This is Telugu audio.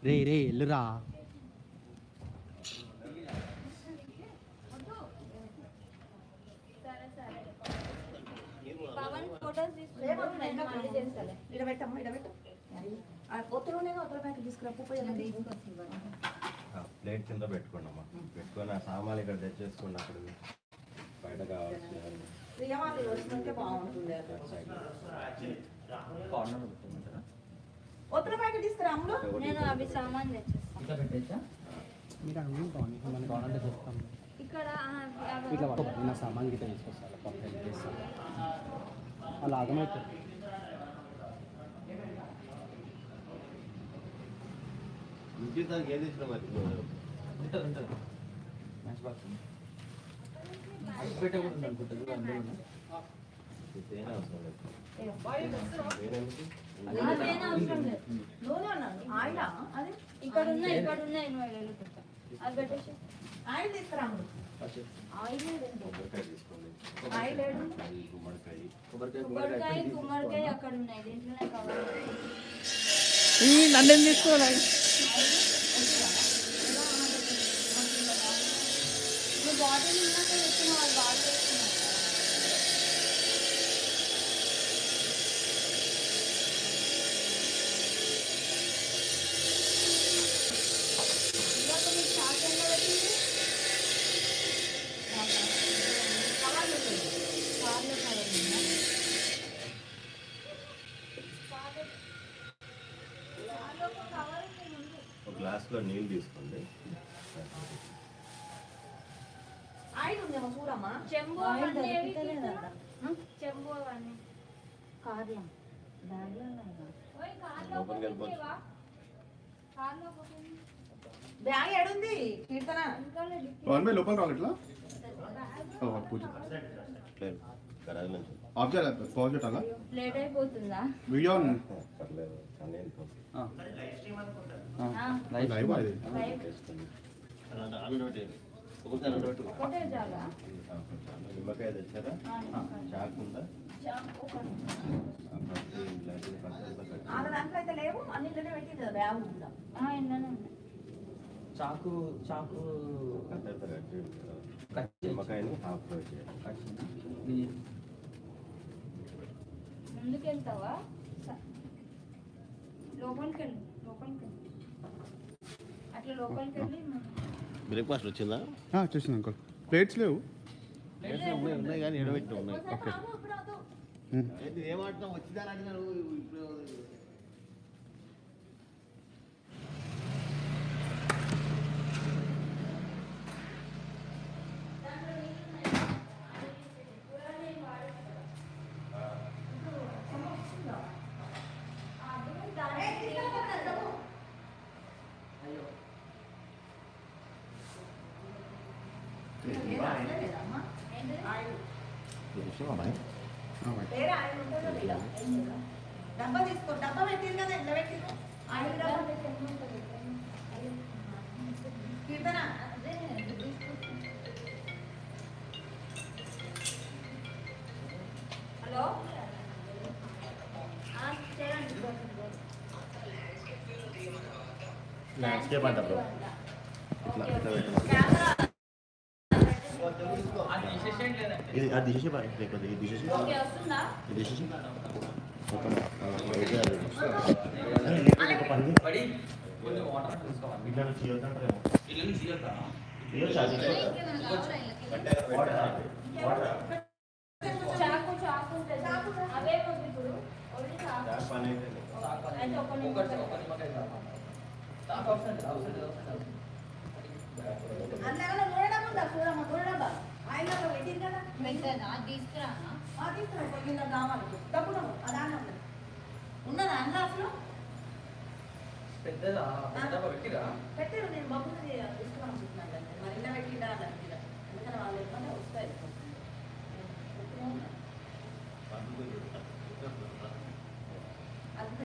రే రే ఎల్లురా. ప్లేట్ కింద పెట్టుకోండి అమ్మా, పెట్టుకొని ఆ సామాన్లు ఇక్కడ తెచ్చేసుకోండి. అక్కడ బయట కావాల్సిన నేను అవి సామాన్ తెచ్చేస్తాను. మీరు అనుకుంటాను మనం కావాలంటే చెప్తాం. ఇక్కడ ఇట్లా నా సామాన్ గిట్ట తీసుకొస్తాను, పర్ఫెక్ట్ చేస్తాను. అలా అర్థమవుతుంది. ఏది ఇష్టం మరి ఇక్కడ ఉన్నాయి అది పెట్టేసి ఆయిల్ తీసుకురాము. గుమ్మడికాయ గుమ్మడికాయ అక్కడ ఉన్నాయి, దీంట్లోనే కావాలి. నన్ను తీసుకోవాలి. బాటిల్ ఉన్నాక తెచ్చిన వాళ్ళు బాగా చేస్తున్నారు. ఒక గ్లాస్లో నీళ్ళు తీసుకోండి. చెంబు అవన్నీ కార్లో బ్యాగ్ ఏడుంది కీర్తన? లోపల రావట్లా పూజ లేట్ అయిపోతుందా? వీడియో నిమ్మకాయ తెచ్చారా? చాకు ఉందా? చాకు చాకు నిమ్మకాయని హాఫ్ ఫ్రై చేయాలి. ముందుకెళ్తావా? లోపలికి వెళ్ళి అట్లా లోపలికి వెళ్ళి. బ్రేక్ఫాస్ట్ వచ్చిందా? చేసింది అంకుల్. ప్లేట్స్ లేవు, ఉన్నాయి కానీ ఎడబెట్టి ఉన్నాయి. ఓకే ఏమంటున్నావు? వచ్చిందా అడిగినారు. డబ్బా తీసుకో. డబ్బా పెట్టింది కదా, ఎంత పెట్టింది? కీర్తన హలో ల్యాండ్స్కేప్ అంట బ్రో. అది తీసేసి ఇది తీసేసి ఇది తీసేసి ఉన్నదా అన్న అసలు పెద్దదా పెట్టారు? నేను బబ్బులు తీసుకున్నాను. మరి ఇలా పెట్టిందా? ఎందుకంటే వాళ్ళు వస్తాయి.